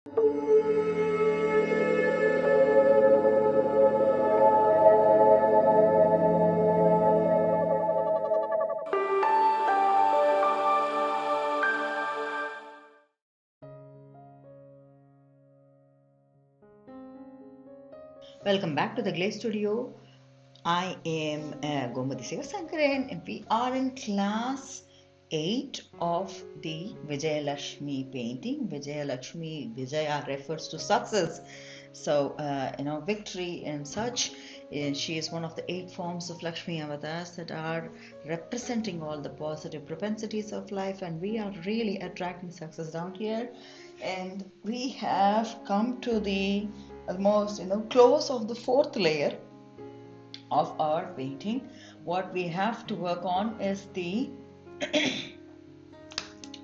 Welcome back to the GLAC studio. I am Gomati Sivasankaran and we are in class 8 of the Vijaya Lakshmi painting. Vijaya Lakshmi, Vijaya refers to success. So, victory and such. She is one of the 8 forms of Lakshmi avatars that are representing all the positive propensities of life, and we are really attracting success down here. And we have come to the almost close of the 4th layer of our painting. What we have to work on is the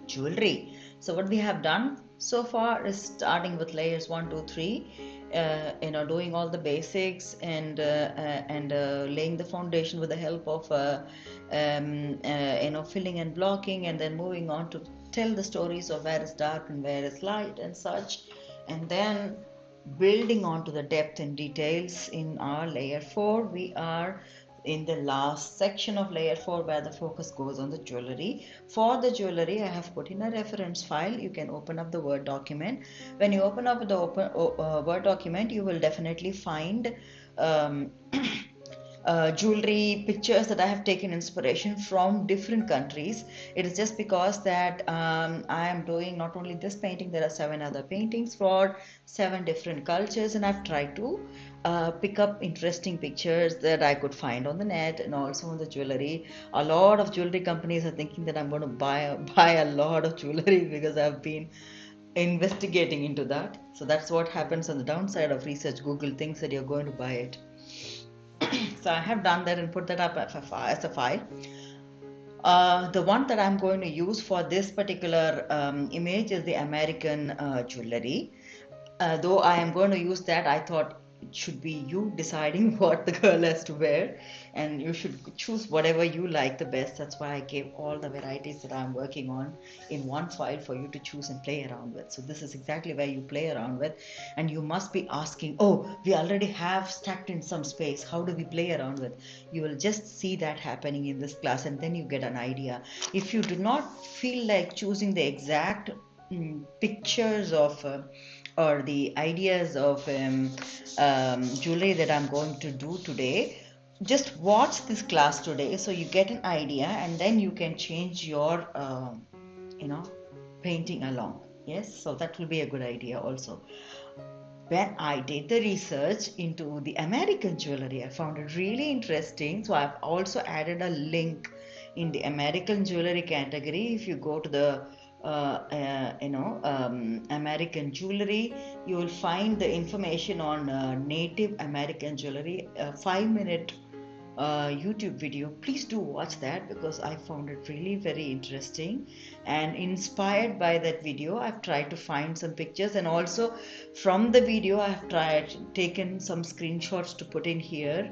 jewelry. So what we have done so far is starting with layers 1, 2, 3, doing all the basics and laying the foundation with the help of filling and blocking, and then moving on to tell the stories of where is dark and where is light and such, and then building on to the depth and details in our layer 4. We are in the last section of layer 4 where the focus goes on the jewelry. For the jewelry, I have put in a reference file. You can open up the Word document. When you open up the Word document, you will definitely find um, jewelry pictures that I have taken inspiration from different countries. It is just because that I am doing not only this painting, there are 7 other paintings for 7 different cultures, and I've tried to pick up interesting pictures that I could find on the net and also on the jewelry. A lot of jewelry companies are thinking that I'm going to buy a lot of jewelry because I've been investigating into that. So that's what happens on the downside of research. Google thinks that you're going to buy it. So I have done that and put that up as a file. The one that I'm going to use for this particular image is the American jewelry. Though I am going to use that, I thought it should be you deciding what the girl has to wear, and you should choose whatever you like the best. That's why I gave all the varieties that I'm working on in one file for you to choose and play around with. So this is exactly where you play around with, and you must be asking, oh, we already have stacked in some space, how do we play around with? You will just see that happening in this class, and then you get an idea. If you do not feel like choosing the exact pictures of or the ideas of jewelry that I'm going to do today, just watch this class today so you get an idea, and then you can change your painting along. Yes, so that will be a good idea also. When I did the research into the American jewelry, I found it really interesting. So I've also added a link in the American jewelry category. If you go to the American jewelry, you will find the information on Native American jewelry, a 5-minute YouTube video. Please do watch that because I found it really very interesting, and inspired by that video I've tried to find some pictures, and also from the video I've taken some screenshots to put in here.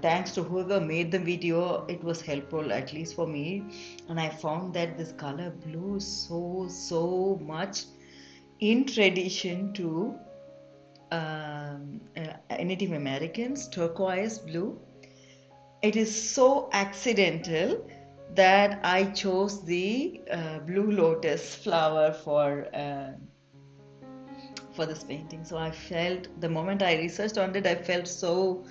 Thanks to whoever made the video, it was helpful, at least for me, and I found that this color blue is so much in tradition to Native Americans. Turquoise blue, it is so accidental that I chose the blue lotus flower for this painting. So I felt, the moment I researched on it, I felt so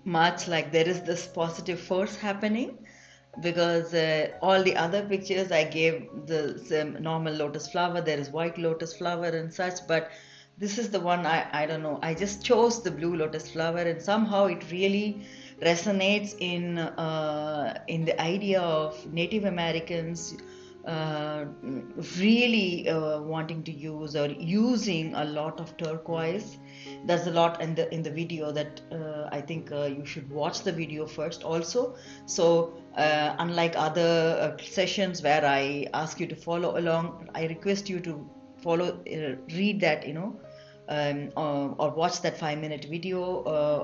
much like there is this positive force happening, because all the other pictures I gave the normal lotus flower, there is white lotus flower and such, but this is the one I don't know, I just chose the blue lotus flower, and somehow it really resonates in the idea of Native Americans really wanting to use or using a lot of turquoise. There's a lot in the video that I think you should watch the video first also. So unlike other sessions where I ask you to follow along, I request you to follow, read that, or watch that 5-minute video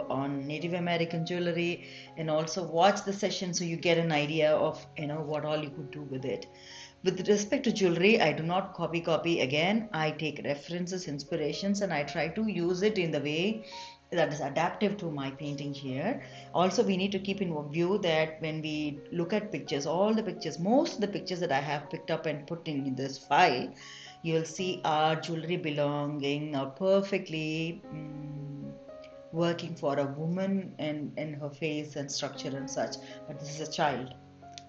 on Native American jewelry, and also watch the session so you get an idea of what all you could do with it. With respect to jewelry, I do not copy again. I take references, inspirations, and I try to use it in the way that is adaptive to my painting here. Also, we need to keep in view that when we look at pictures, all the pictures, most of the pictures that I have picked up and put in this file, you'll see are jewelry belonging perfectly working for a woman and her face and structure and such. But this is a child.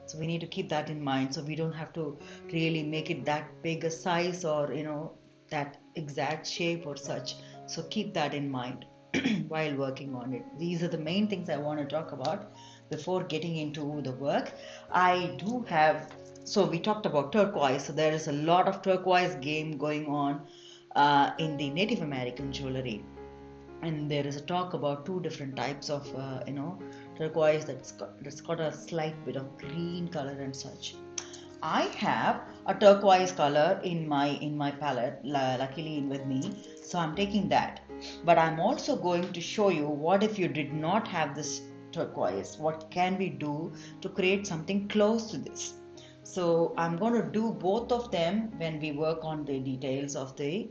So we need to keep that in mind, so we don't have to really make it that big a size or that exact shape or such. So keep that in mind while working on it. These are the main things I want to talk about before getting into the work. I do have, so we talked about turquoise, so there is a lot of turquoise game going on in the Native American jewelry, and there is a talk about two different types of turquoise that's got a slight bit of green color and such. I have a turquoise color in my palette, luckily with me, so I'm taking that. But I'm also going to show you what if you did not have this turquoise, what can we do to create something close to this. So I'm going to do both of them when we work on the details of the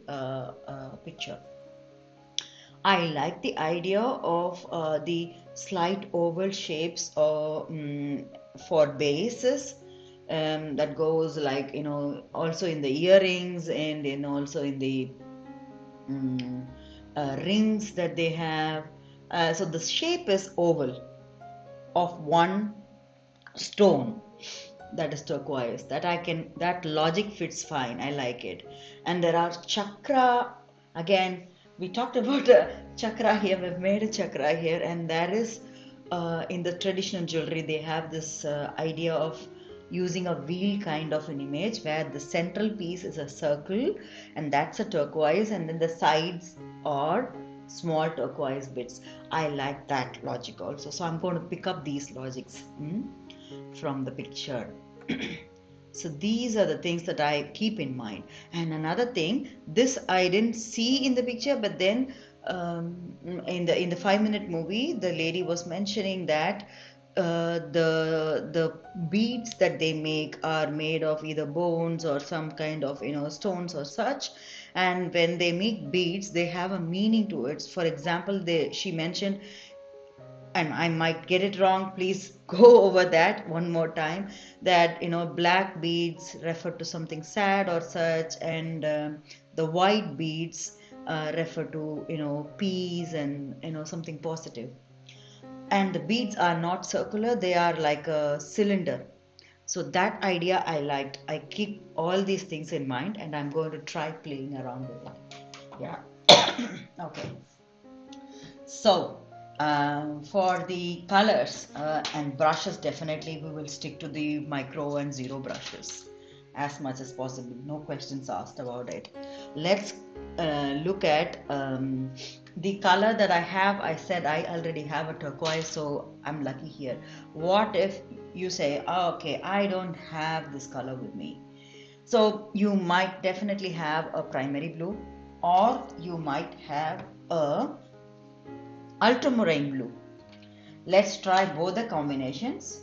picture. I like the idea of the slight oval shapes for bases, that goes like, also in the earrings and also in the rings that they have. So the shape is oval of one stone, that is turquoise. That logic fits fine. I like it. And there are chakra. Again, we talked about a chakra here. We've made a chakra here, and that is in the traditional jewelry they have this idea of using a wheel kind of an image where the central piece is a circle, and that's a turquoise, and then the sides are small turquoise bits. I like that logic also, so I'm going to pick up these logics from the picture. So these are the things that I keep in mind. And another thing, this I didn't see in the picture, but then in the 5-minute movie, the lady was mentioning that the beads that they make are made of either bones or some kind of stones or such. And when they make beads, they have a meaning to it. For example, she mentioned, and I might get it wrong, please go over that one more time, that black beads refer to something sad or such, and the white beads refer to peace and something positive. And the beads are not circular, they are like a cylinder. So that idea I liked. I keep all these things in mind, and I'm going to try playing around with it. Yeah. Okay. So, for the colors and brushes, definitely we will stick to the micro and zero brushes as much as possible. No questions asked about it. Let's look at the color that I have. I said I already have a turquoise, so I'm lucky here. What if you say, oh, okay, I don't have this color with me? So you might definitely have a primary blue, or you might have a ultramarine blue. Let's try both the combinations.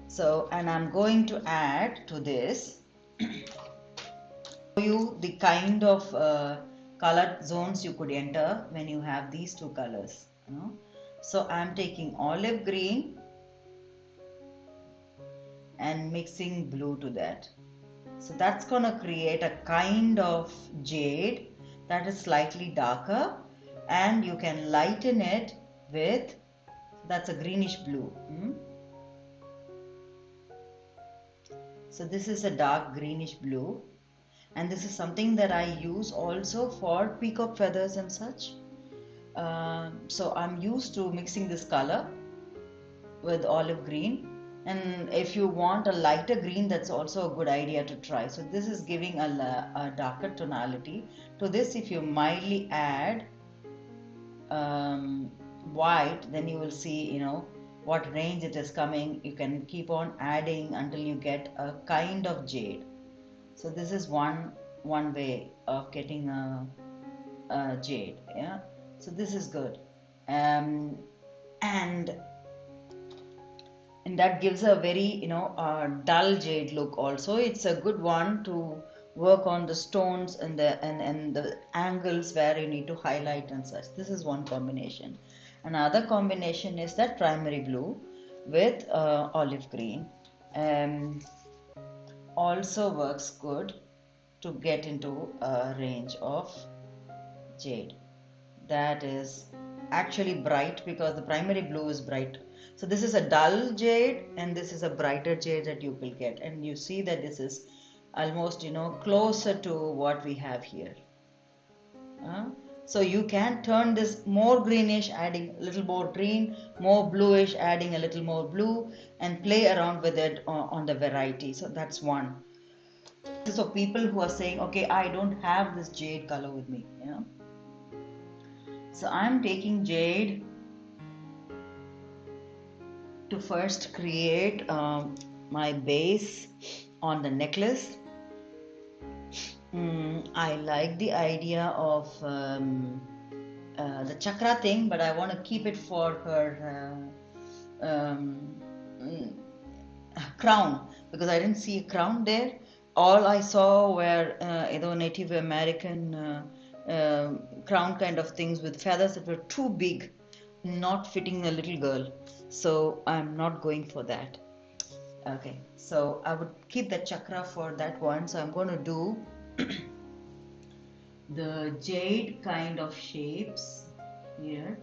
So, and I'm going to add to this, show you the kind of color zones you could enter when you have these two colors. So I'm taking olive green and mixing blue to that. So that's going to create a kind of jade that is slightly darker, and you can lighten it with, that's a greenish blue. So this is a dark greenish blue, and this is something that I use also for peacock feathers and such. So I'm used to mixing this color with olive green, and if you want a lighter green, that's also a good idea to try. So this is giving a darker tonality to this. If you mildly add white, then you will see what range it is coming. You can keep on adding until you get a kind of jade. So this is one way of getting a jade. Yeah, so this is good. And and that gives a very dull jade look. Also, it's a good one to work on the stones and the angles where you need to highlight and such. This is one combination. Another combination is that primary blue with olive green. um, Also works good to get into a range of jade that is actually bright, because the primary blue is bright. So this is a dull jade and this is a brighter jade that you will get, and you see that this is almost closer to what we have here. So you can turn this more greenish, adding a little more green, more bluish, adding a little more blue, and play around with it on the variety. So that's one. So people who are saying, okay, I don't have this jade color with me, so I'm taking jade to first create my base on the necklace. I like the idea of the chakra thing, but I want to keep it for her crown, because I didn't see a crown there. All I saw were Native American crown kind of things with feathers that were too big, not fitting a little girl. So I'm not going for that. Okay, so I would keep the chakra for that one. So I'm going to do the jade kind of shapes here.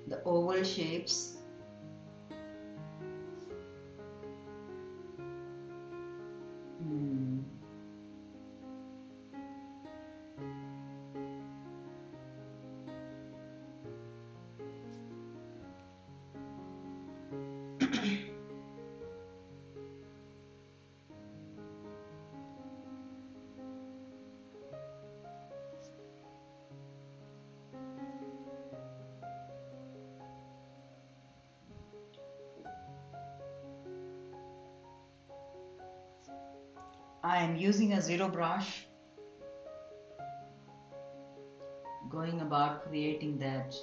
The oval shapes. I am using a zero brush, going about creating that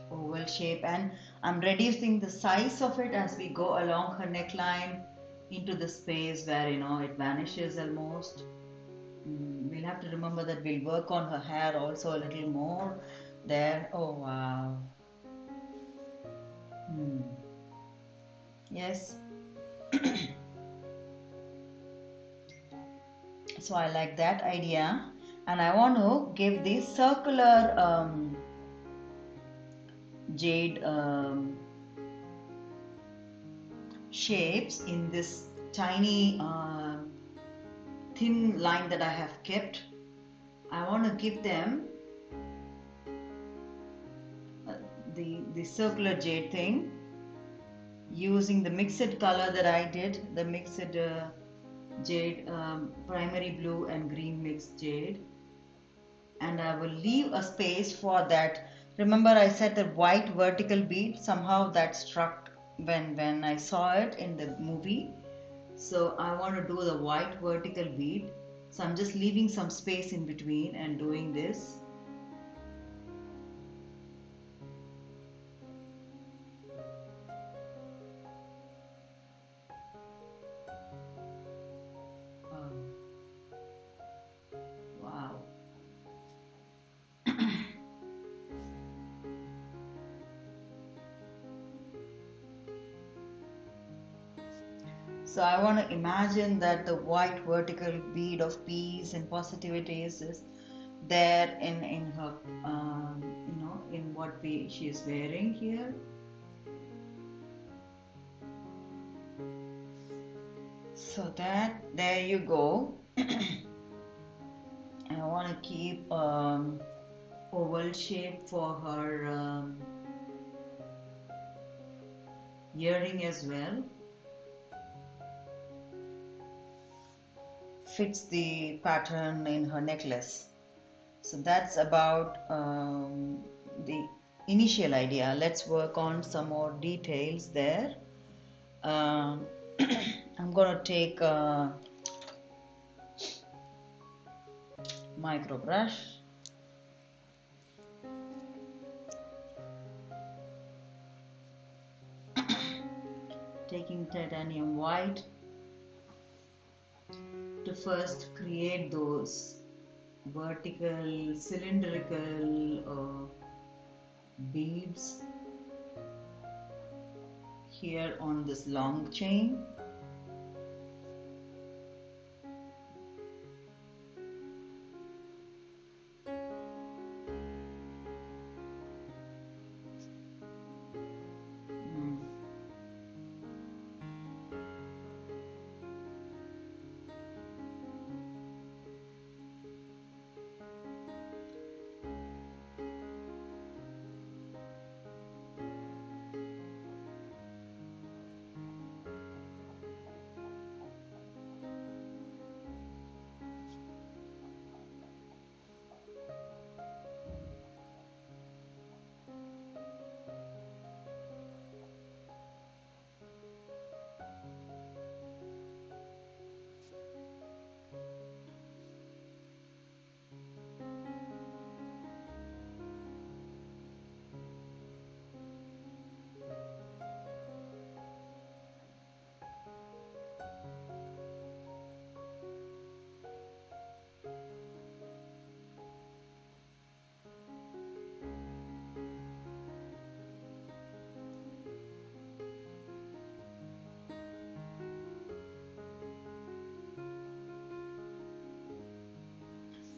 oval shape, and I'm reducing the size of it as we go along her neckline into the space where it vanishes almost. We'll have to remember that we'll work on her hair also a little more there. Oh wow. Yes. So I like that idea, and I want to give these circular jade shapes in this tiny thin line that I have kept. I want to give them the circular jade thing using the mixed color that I did, the mixed jade, primary blue and green mixed jade, and I will leave a space for that. Remember I said the white vertical bead, somehow that struck when I saw it in the movie. So I want to do the white vertical bead, so I'm just leaving some space in between and doing this. Wow. So I want to imagine that the white vertical bead of peace and positivity is there in her, in what she is wearing here. So there you go. I want to keep oval shape for her earring as well. Fits the pattern in her necklace. So that's about the initial idea. Let's work on some more details there. Um, I'm gonna take a micro brush, taking titanium white to first create those vertical cylindrical beads here on this long chain.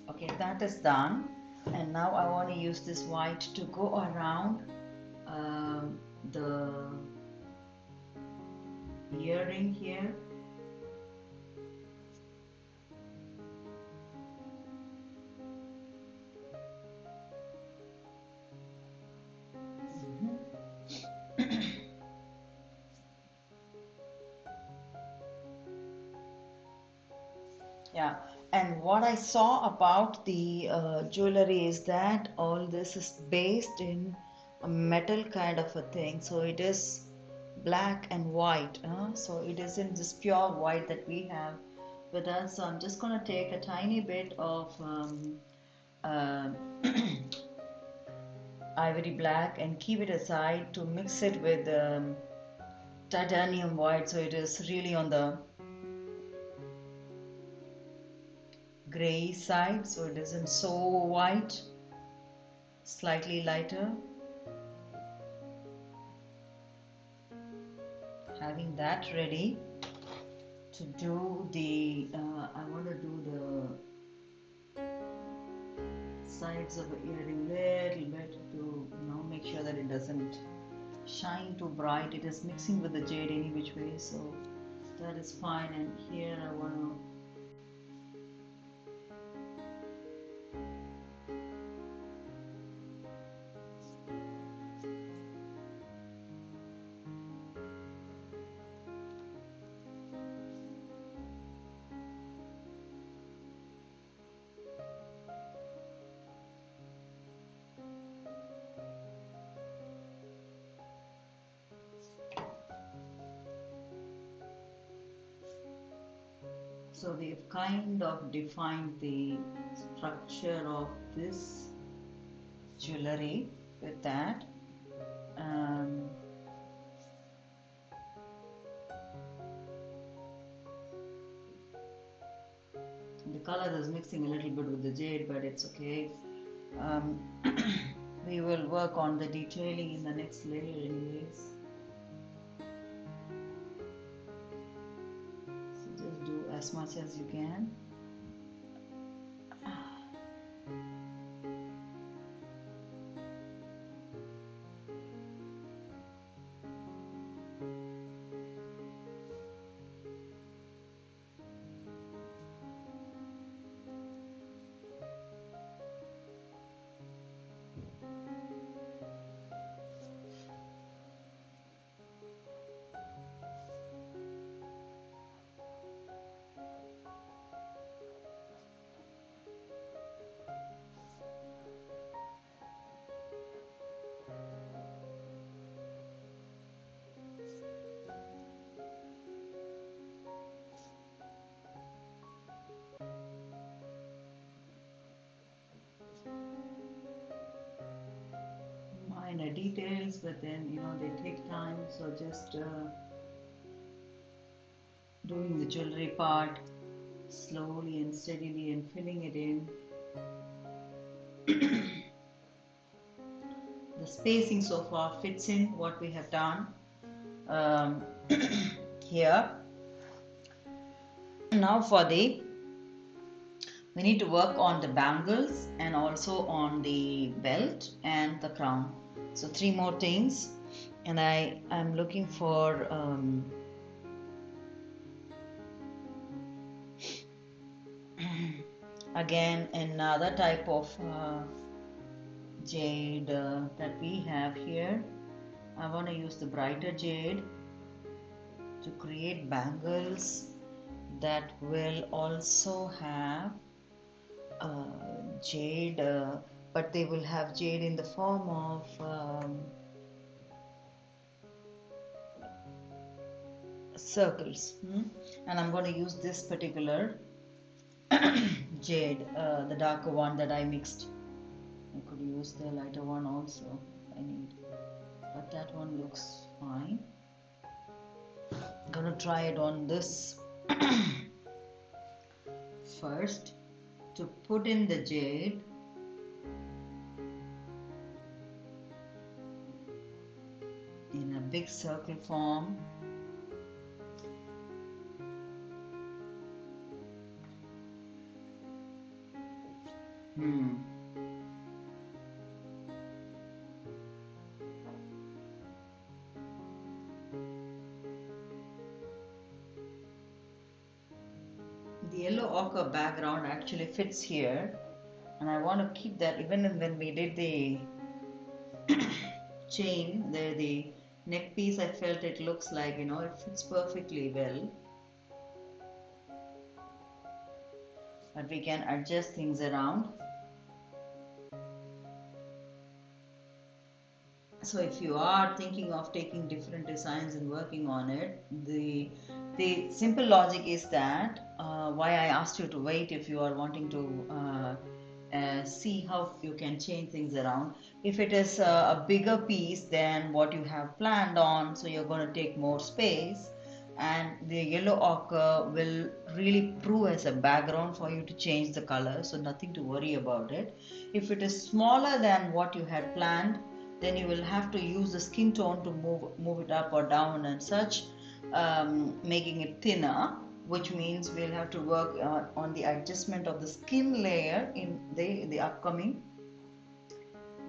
Okay, that is done. And now I want to use this white to go around the earring here. Yeah, and what I saw about the jewelry is that all this is based in a metal kind of a thing. So it is black and white. So it isn't just pure white that we have with us. So I'm just gonna take a tiny bit of uh, ivory black and keep it aside to mix it with titanium white. So it is really on the gray side, so it isn't so white, slightly lighter. Having that ready to do the I want to do the sides of the earring little bit to make sure that it doesn't shine too bright. It is mixing with the jade any which way, so that is fine. And here I want to so we've kind of defined the structure of this jewelry with that. Um, the color is mixing a little bit with the jade, but it's okay. We will work on the detailing in the next layer anyways. So just do as much as you can. details, but then they take time. So just doing the jewelry part slowly and steadily and filling it in. The spacing so far fits in what we have done here. Now we need to work on the bangles and also on the belt and the crown. So 3 more things, and I'm looking for again another type of jade that we have here. I want to use the brighter jade to create bangles that will also have jade, but they will have jade in the form of circles. And I'm going to use this particular jade, the darker one that I mixed. I could use the lighter one also if I need, but that one looks fine. I'm gonna try it on this first to put in the jade. In a big circle form. The yellow ochre background actually fits here, and I want to keep that. Even when we did the chain, the neck piece, I felt it looks like it fits perfectly well, but we can adjust things around. So if you are thinking of taking different designs and working on it, the simple logic is that why I asked you to wait if you are wanting to see how you can change things around. If it is a bigger piece than what you have planned on, so you're going to take more space, and the yellow ochre will really prove as a background for you to change the color, so nothing to worry about it. If it is smaller than what you had planned, then you will have to use the skin tone to move it up or down and such, making it thinner, which means we'll have to work on the adjustment of the skin layer in the upcoming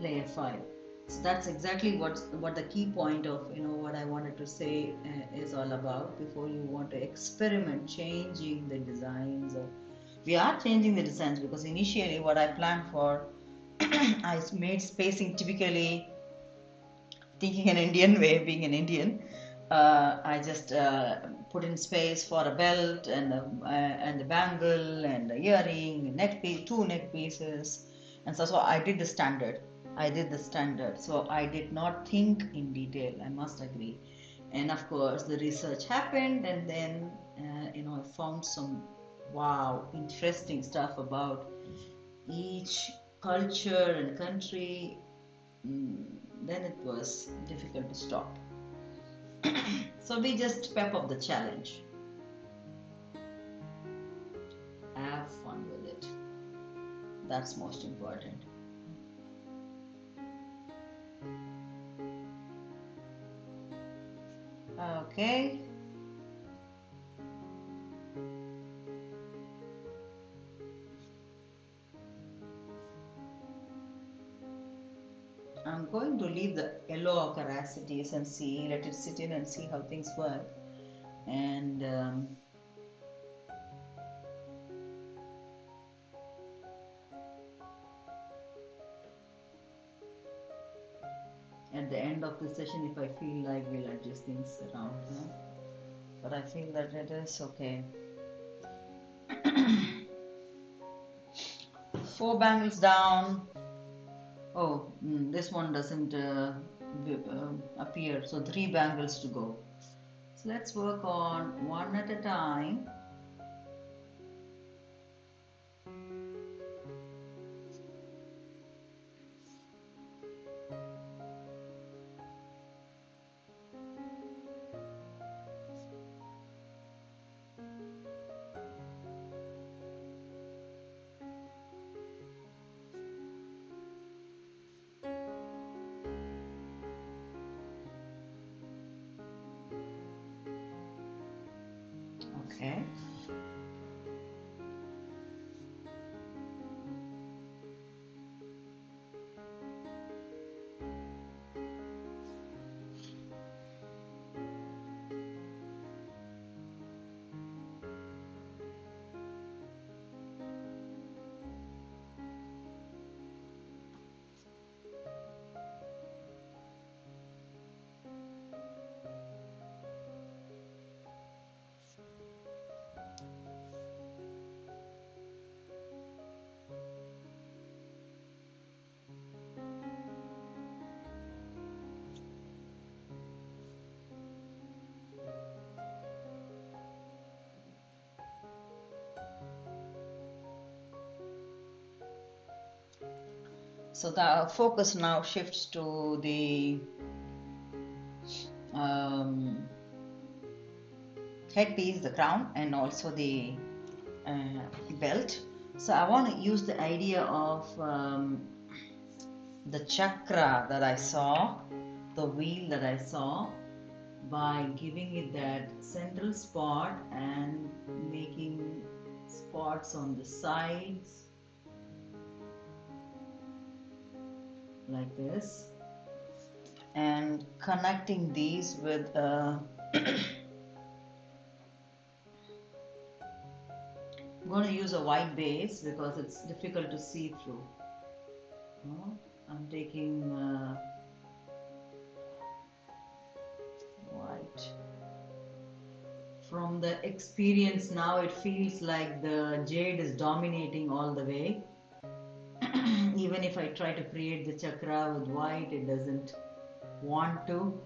layer 5. So that's exactly what the key point of what I wanted to say is all about. Before you want to experiment changing the designs, we are changing the designs, because initially what I planned for I made spacing typically thinking an Indian way, being an Indian. I just put in space for a belt and the bangle and the earring, neck piece, 2 neck pieces, and so I did the standard. So I did not think in detail, I must agree. And of course, the research happened, and then I found some wow, interesting stuff about each culture and country. Then it was difficult to stop. So we just pep up the challenge. Have fun with it. That's most important. Okay. I'm going to leave the yellow ochre as it is and let it sit in and see how things work. And at the end of the session, if I feel like, we'll adjust things around. But I feel that it is okay. 4 bangles down. Oh, this one doesn't appear, so 3 bangles to go. So let's work on one at a time. Okay. So the focus now shifts to the um, headpiece, the crown, and also the belt. So I want to use the idea of the chakra that I saw, the wheel that I saw, by giving it that central spot and making spots on the sides like this, and connecting these with I'm going to use a white base because it's difficult to see through. I'm taking white. From the experience now, it feels like the jade is dominating all the way. Even if I try to create the chakra with white, it doesn't want to.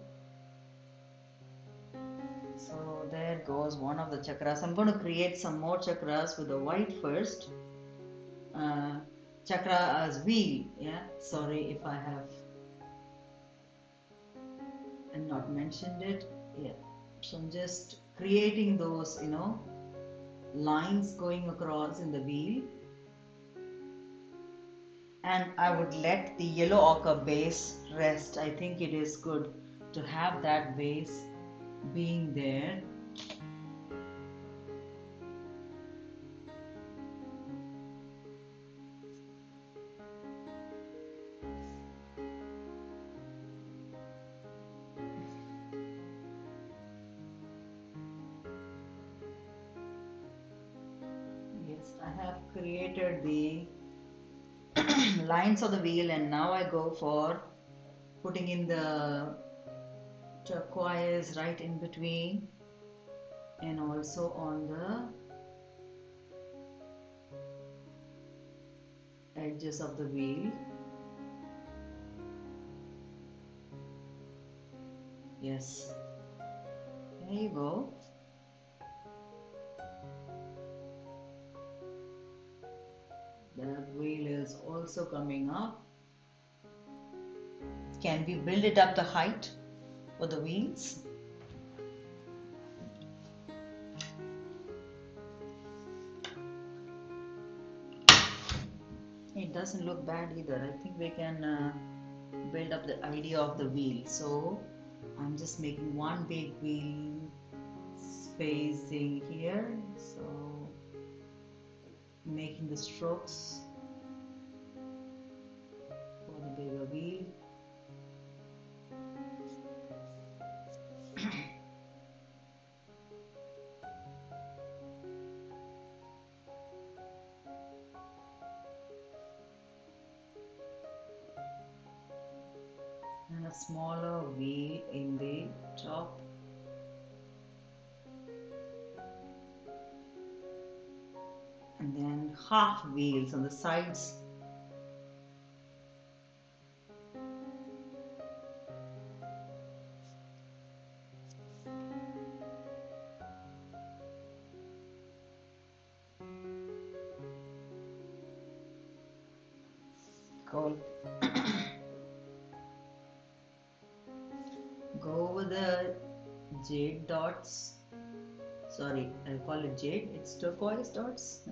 So there goes one of the chakras. I'm going to create some more chakras with the white first. Chakra as wheel, yeah. Sorry if I have not mentioned it. Yeah. So I'm just creating those, lines going across in the wheel. And I would let the yellow ochre base rest. I think it is good to have that base being there. Yes, I have created the lines of the wheel, and now I go for putting in the turquoise right in between and also on the edges of the wheel. Yes, there you go. That wheel is also coming up. Can we build it up the height for the wheels? It doesn't look bad either. I think we can build up the idea of the wheel. So I'm just making one big wheel spacing here. So making the strokes for the bigger wheel. And a smaller wheel in the top. And then half wheels on the sides. Go with the jade dots. Sorry, I call it jade. It's turquoise dots.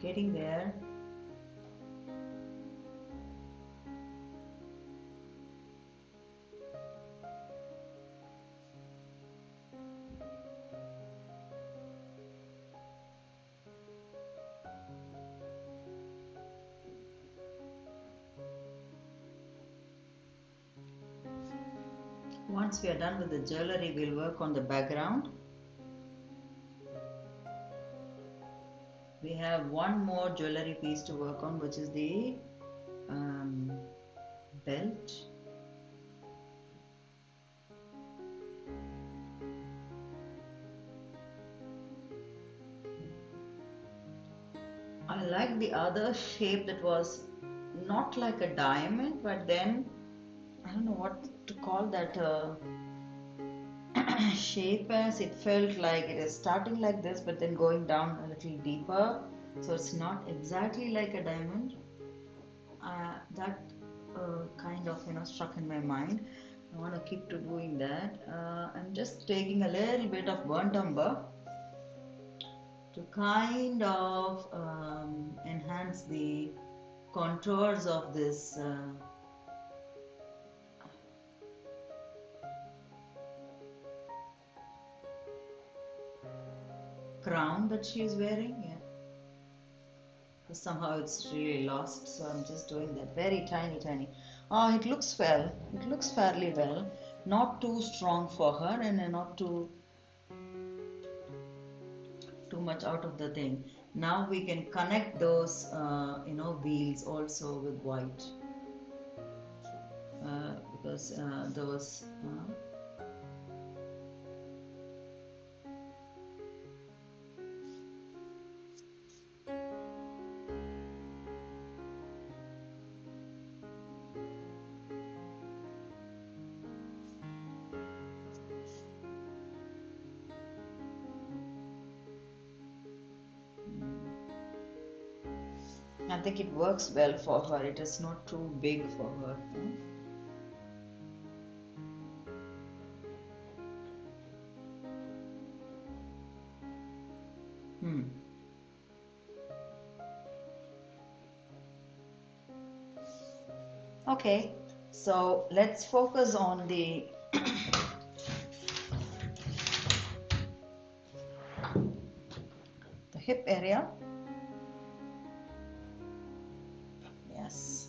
getting there. Once we are done with the jewellery, we'll work on the background. We have one more jewellery piece to work on, which is the belt. I like the other shape that was not like a diamond, but then I don't know what to call that shape as. It felt like it is starting like this but then going down a little deeper, so it's not exactly like a diamond. That kind of struck in my mind. I want to keep to doing that. I'm just taking a little bit of burnt umber to kind of enhance the contours of this crown that she is wearing. Yeah, somehow it's really lost, so I'm just doing that very tiny. It looks well, it looks fairly well, not too strong for her and not too much out of the thing. Now we can connect those wheels also with white, because those I think it works well for her. It is not too big for her. Okay, so let's focus on the the hip area. Yes.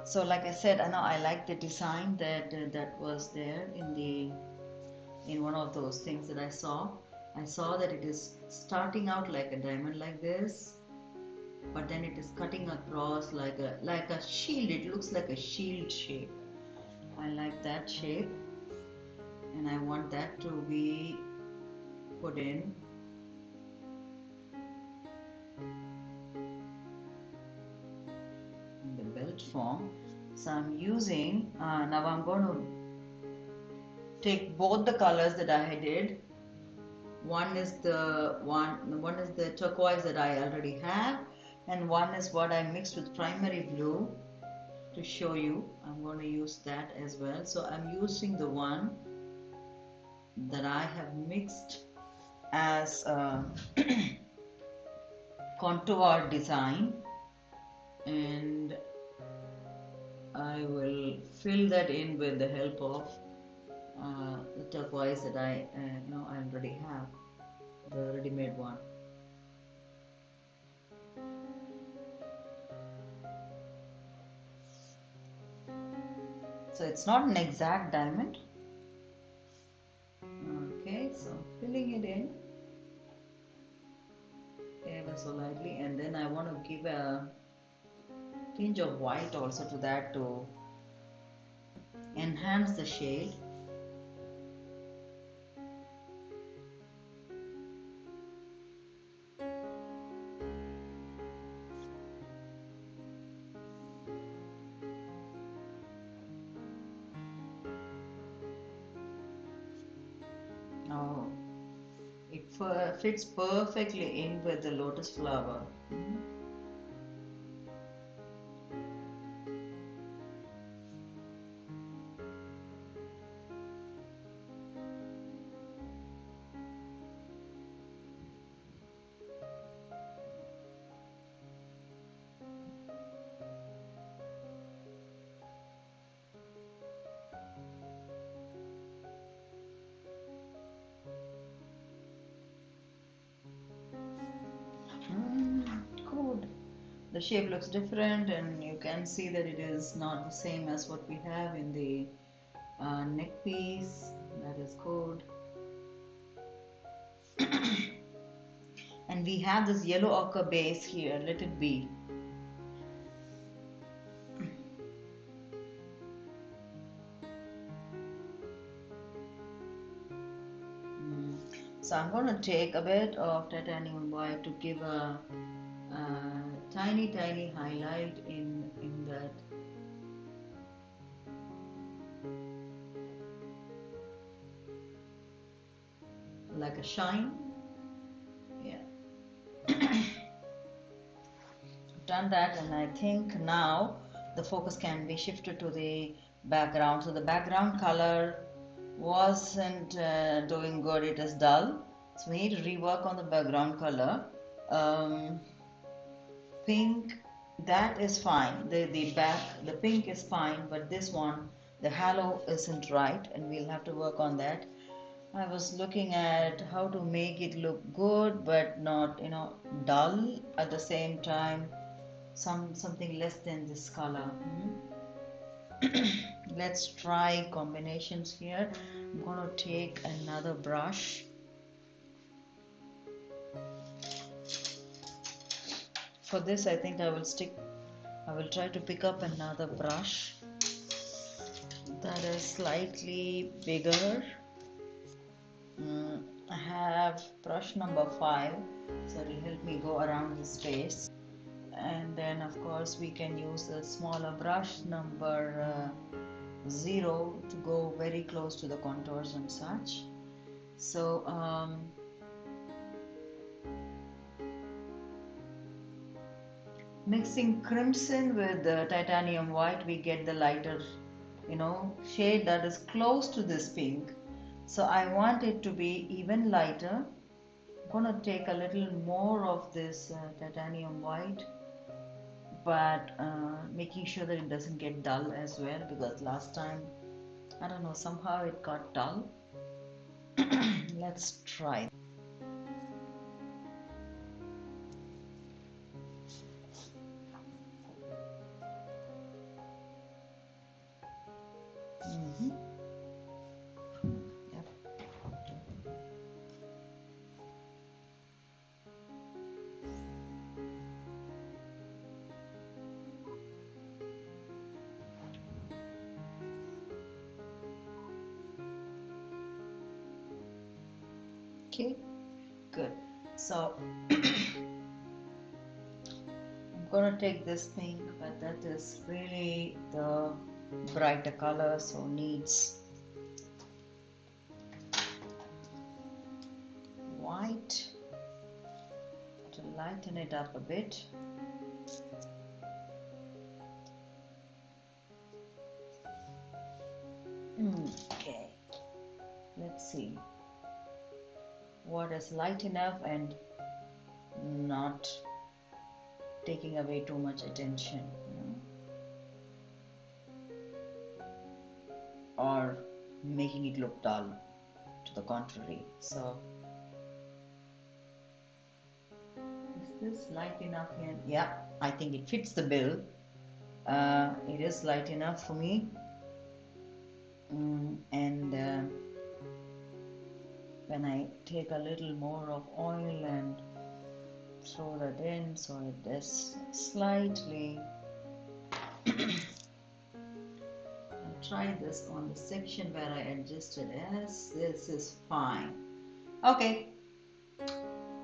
So like I said, I know I like the design that that was there in one of those things that I saw. I saw that it is starting out like a diamond like this, but then it is cutting across like a shield. It looks like a shield shape. I like that shape, and I want that to be put in the belt form. So I'm using now I'm going to take both the colors that I did. One is the turquoise that I already have, and one is what I mixed with primary blue to show you. I'm going to use that as well. So I'm using the one that I have mixed as contour design, and I will fill that in with the help of the turquoise that I already have, the ready-made one. So it's not an exact diamond. Okay, so filling it in ever so lightly, and then I want to give a tinge of white also to that to enhance the shade. Oh, it fits perfectly in with the lotus flower. the shape looks different, and you can see that it is not the same as what we have in the neck piece. That is good. And we have this yellow ochre base here. Let it be. So I'm going to take a bit of titanium white to give a tiny highlight in that. Like a shine. Yeah. Done that, and I think now the focus can be shifted to the background. So the background color wasn't doing good, it is dull, so we need to rework on the background color. Pink, that is fine, the pink is fine, but this one, the halo isn't right, and we'll have to work on that. I was looking at how to make it look good but not, dull at the same time, something less than this color. Let's try combinations here. I'm going to take another brush. For this, I think I will try to pick up another brush that is slightly bigger. I have brush number 5, so it will help me go around this face. And then of course we can use a smaller brush number 0 to go very close to the contours and such. So mixing crimson with the titanium white, we get the lighter shade that is close to this pink. So I want it to be even lighter. I'm gonna take a little more of this titanium white, but making sure that it doesn't get dull as well, because last time, I don't know, somehow it got dull. Let's try. Yep. Okay, good. So I'm gonna take this pink, but that is really the brighter color, so needs white to lighten it up a bit. Okay, let's see what is light enough and not taking away too much attention, or making it look dull, to the contrary. So is this light enough here? Yeah, I think it fits the bill. It is light enough for me. And when I take a little more of oil and throw that in, so it is slightly I'll try this on the section where I adjusted as. This is fine. Okay,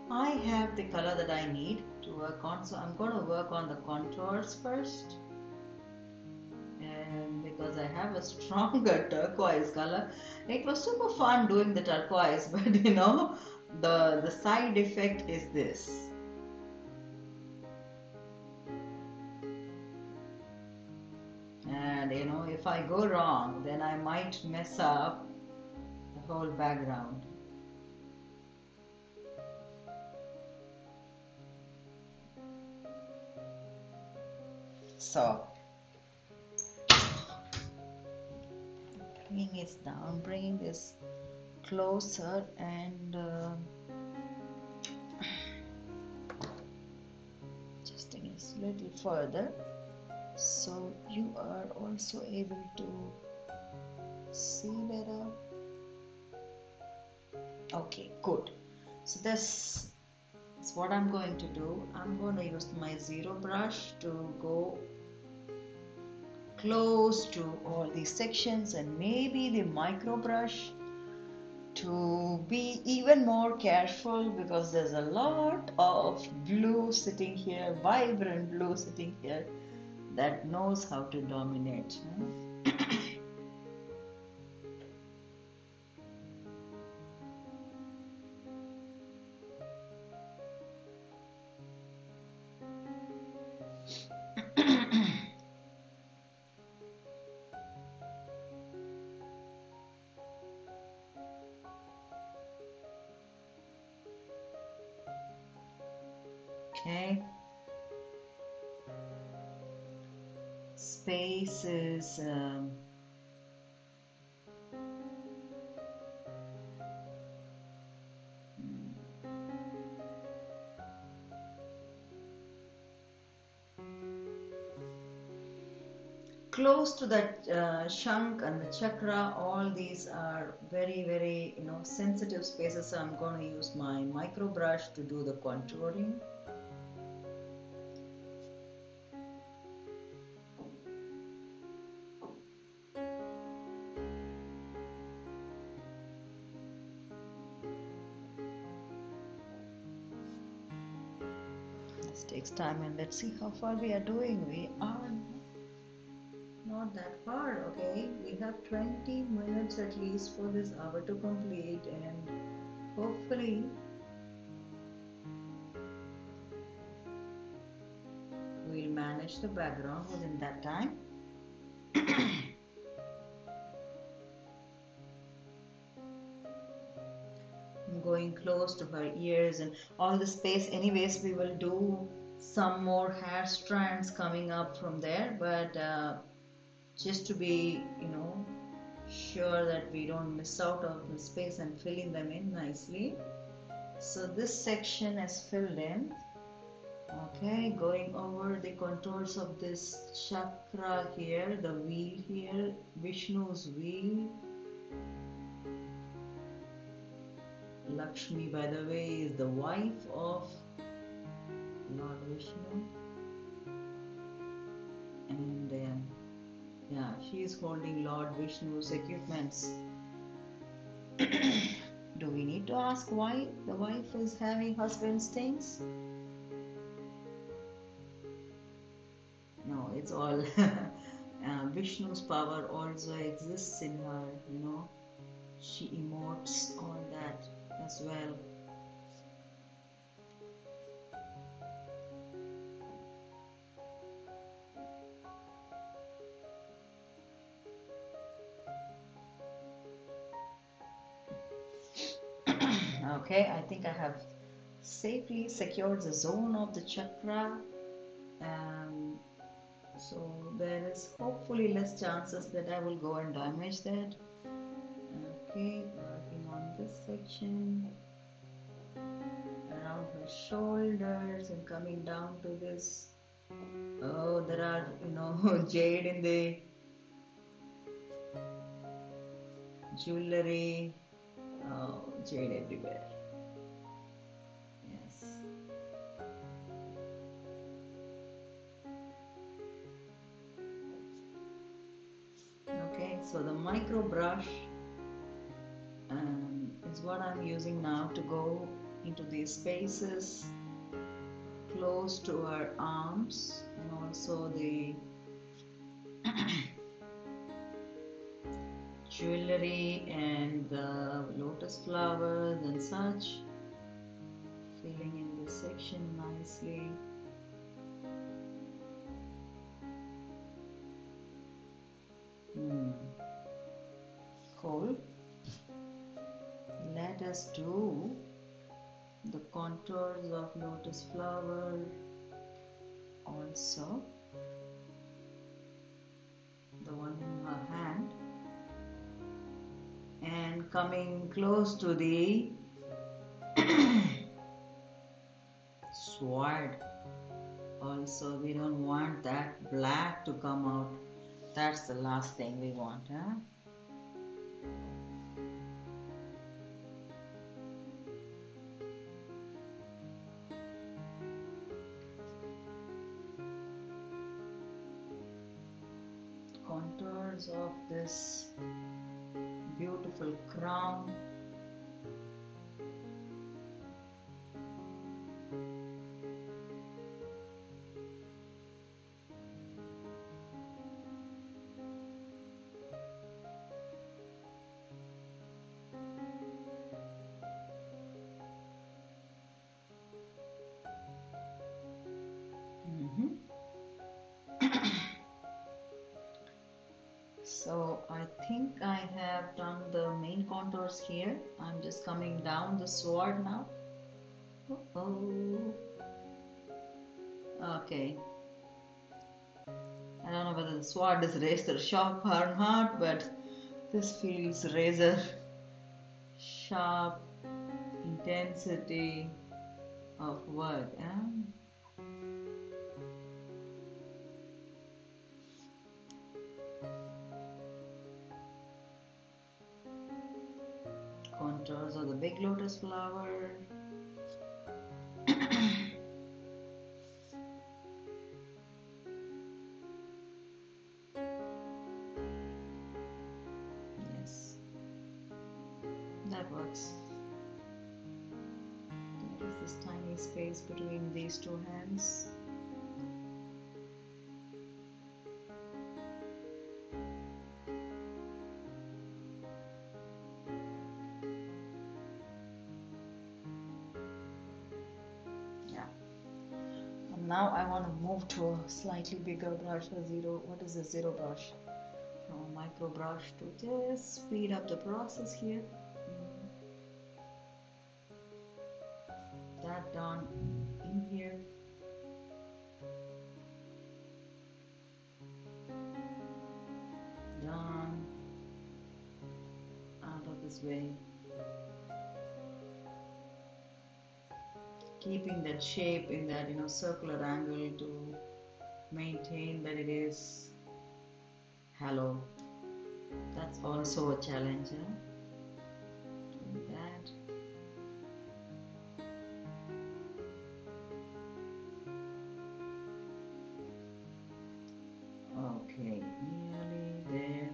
I have the color that I need to work on, so I'm going to work on the contours first. And because I have a stronger turquoise color, it was super fun doing the turquoise, but the side effect is this. And if I go wrong, then I might mess up the whole background. So bringing it down, bringing this closer, and adjusting it little further so you are also able to see better. Okay, good. So this is what I'm going to do. I'm going to use my zero brush to go close to all these sections, and maybe the micro brush to be even more careful, because there's a lot of blue sitting here, vibrant blue sitting here, that knows how to dominate. Okay. Space is close to that shank and the chakra. All these are very, very, sensitive spaces. So I'm going to use my micro brush to do the contouring. This takes time, and let's see how far we are doing. We are not that far. Okay, we have 20 minutes at least for this hour to complete, and hopefully we'll manage the background within that time. I'm going close to her ears and all the space. Anyways, we will do some more hair strands coming up from there, but just to be, sure that we don't miss out on the space and filling them in nicely. So this section is filled in. Okay, going over the contours of this chakra here, the wheel here, Vishnu's wheel. Lakshmi, by the way, is the wife of Lord Vishnu, and yeah, she is holding Lord Vishnu's equipments. Do we need to ask why the wife is having husband's things? No, it's all Vishnu's power also exists in her, she emotes all that as well. Okay, I think I have safely secured the zone of the chakra, so there is hopefully less chances that I will go and damage that. Okay, working on this section around her shoulders and coming down to this. Oh, there are, jade in the jewellery. Oh, jade everywhere. Yes. Okay, so the micro brush is what I'm using now to go into these spaces close to her arms, and also the jewellery and the lotus flowers and such, filling in this section nicely. Cool. Let us do the contours of lotus flower also, the one in her hand, and coming close to the sword, all also we don't want that black to come out. That's the last thing we want, huh? Contours of this beautiful crown. So I think I have done the main contours here. I'm just coming down the sword now. Oh, okay. I don't know whether the sword is razor sharp or not, but this feels razor sharp intensity of work. Contours of the big lotus flower. Yes, that works. There is this tiny space between these two hands. Now I want to move to a slightly bigger brush, a zero. What is a zero brush? From a micro brush to just speed up the process here. That done in here. Done out of this way. Keeping that shape in that circular angle to maintain that it is hollow. That's also a challenge, doing that. Okay, nearly there.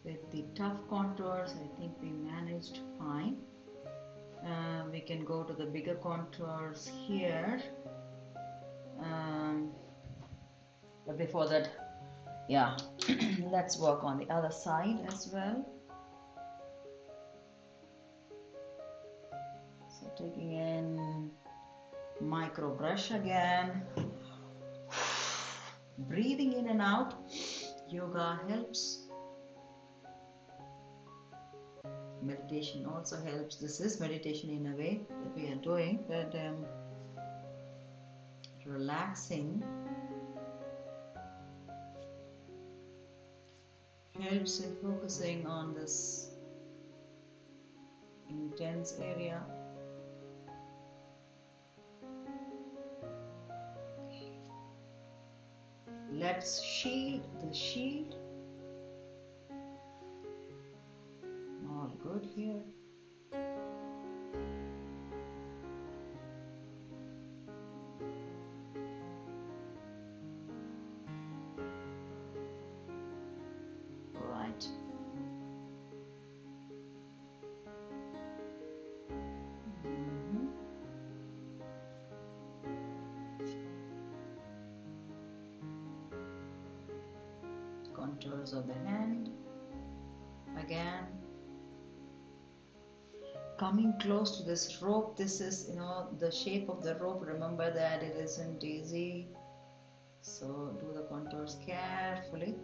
With the tough contours, I think we managed fine. We can go to the bigger contours here. But before that, yeah, let's work on the other side as well. So taking in micro brush again, breathing in and out. Yoga helps. Meditation also helps. This is meditation in a way that we are doing, but relaxing helps in focusing on this intense area. Let's shield the shield. All good here. Right. Contours of the hand. Again. Coming close to this rope, this is, the shape of the rope. Remember that it isn't easy. So do the contours carefully.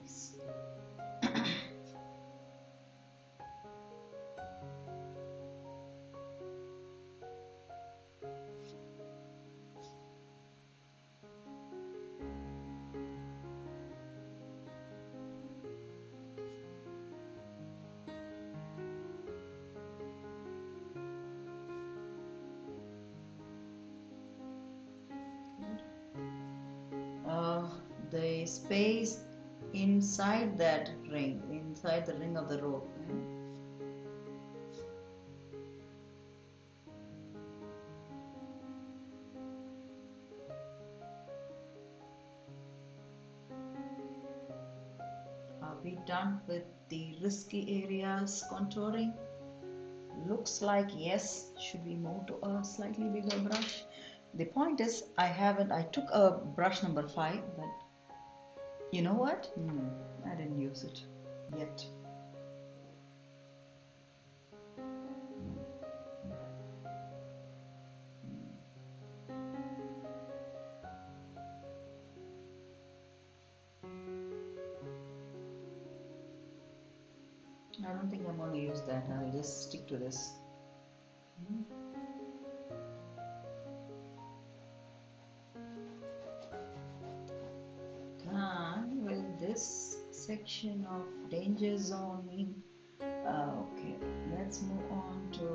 Nice. space inside that ring, inside the ring of the rope. Are we done with the risky areas contouring? Looks like yes. Should we move to a slightly bigger brush? The point is, I took a brush number 5, but you know what? I didn't use it yet. I don't think I'm going to use that. I'll just stick to this. Done with this section of danger zone. Okay, let's move on to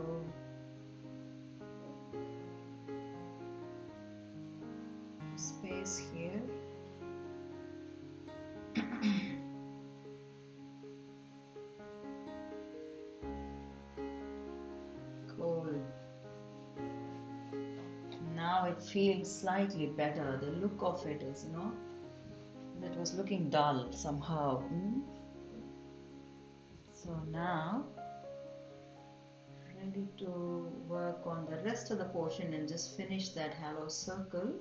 space here. Cool. Now it feels slightly better. The look of it is, it was looking dull somehow. So now, ready to work on the rest of the portion and just finish that halo circle.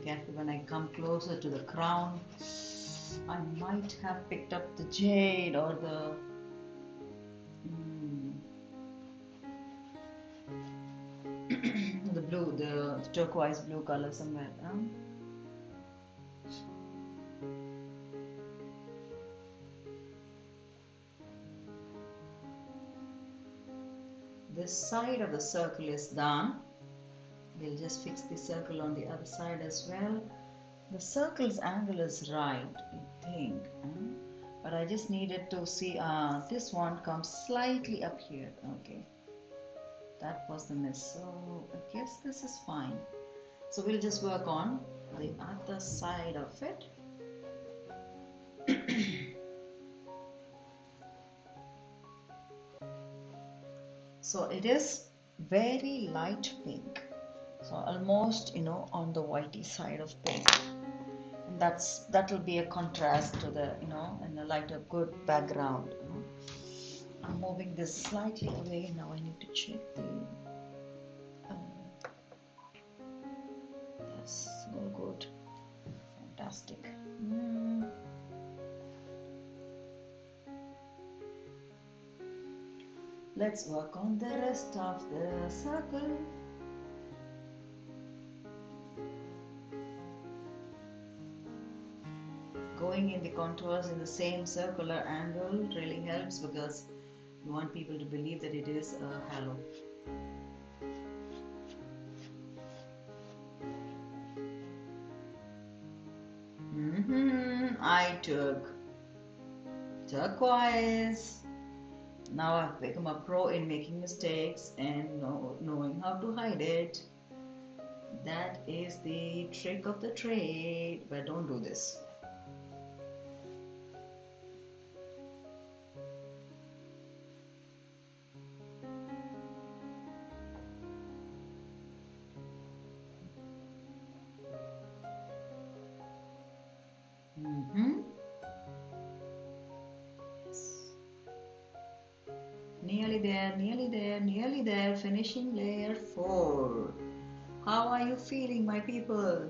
Careful when I come closer to the crown. I might have picked up the jade or the the blue, the turquoise blue color somewhere. This side of the circle is done. We'll just fix the circle on the other side as well. The circle's angle is right, I think. But I just needed to see, this one comes slightly up here. Okay. That was the miss. So I guess this is fine. So we'll just work on the other side of it. So it is very light pink. So almost, on the whitey side of pink. And that'll be a contrast to the, and a lighter good background. I'm moving this slightly away. Now I need to check the, that's all good. Fantastic. Let's work on the rest of the circle. Going in the contours in the same circular angle really helps because you want people to believe that it is a halo. I took turquoise. Now I've become a pro in making mistakes and knowing how to hide it. That is the trick of the trade, but don't do this. Nearly there, nearly there, nearly there. Finishing layer 4. How are you feeling, my people?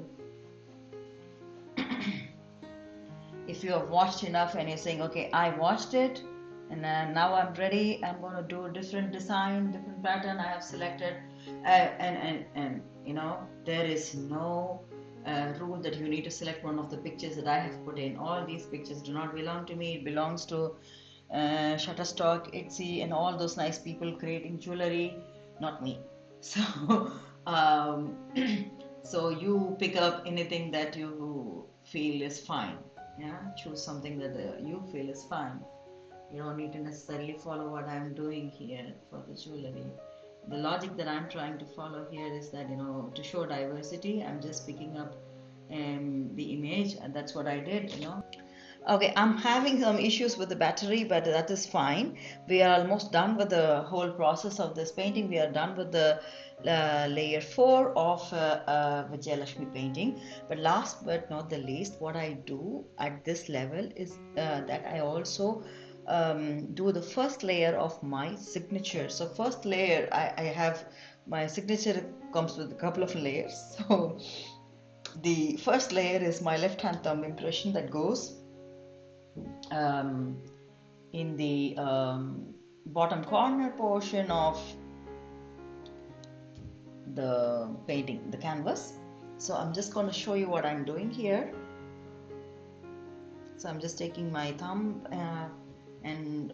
If you have watched enough and you're saying, okay, I watched it and now I'm ready, I'm going to do a different design, different pattern I have selected, and there is no rule that you need to select one of the pictures that I have put in. All these pictures do not belong to me. It belongs to Shutterstock, Etsy, and all those nice people creating jewelry, not me. So, um, so you pick up anything that you feel is fine. Yeah, choose something that you feel is fine. You don't need to necessarily follow what I'm doing here for the jewelry. The logic that I'm trying to follow here is that, to show diversity, I'm just picking up the image, and that's what I did. Okay, I'm having some issues with the battery, but that is fine. We are almost done with the whole process of this painting. We are done with the layer 4 of Vijaya Lakshmi painting. But last but not the least, what I do at this level is that I also do the first layer of my signature. So first layer, I have my signature comes with a couple of layers. So the first layer is my left hand thumb impression that goes um, in the bottom corner portion of the painting, the canvas. So I'm just going to show you what I'm doing here. So I'm just taking my thumb and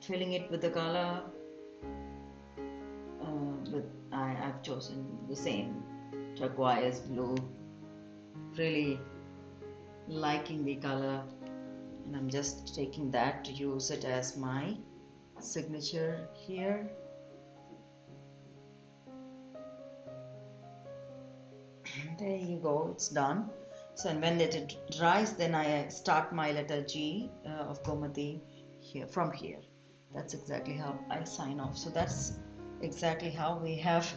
filling it with the color. I've chosen the same turquoise blue. Really liking the color, and I'm just taking that to use it as my signature here. There you go, it's done. So, and when it dries, then I start my letter G of Gomati here, from here. That's exactly how I sign off. So that's exactly how we have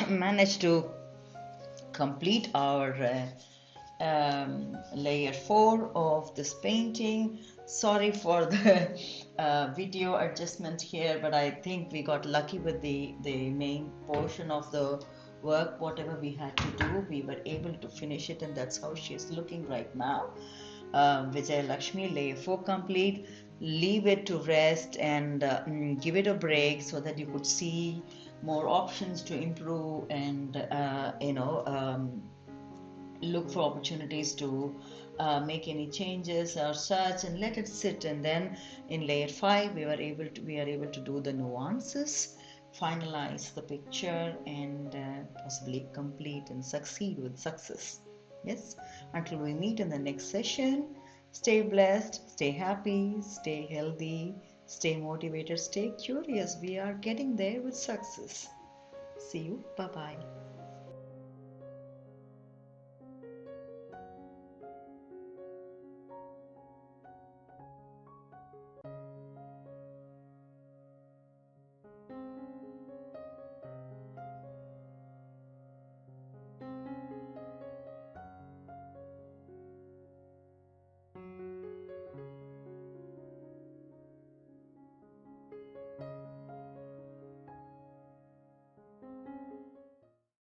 managed to complete our layer 4 of this painting. Sorry for the video adjustment here, but I think we got lucky with the main portion of the work. Whatever we had to do, we were able to finish it, and that's how she's looking right now. Vijaya Lakshmi, layer 4 complete. Leave it to rest and give it a break so that you could see more options to improve and look for opportunities to make any changes or such, and let it sit. And then in layer 5 we are able to do the nuances, finalize the picture, and possibly complete and succeed with success. Yes, until we meet in the next session, stay blessed, stay happy, stay healthy, stay motivated, stay curious. We are getting there with success. See you. Bye bye.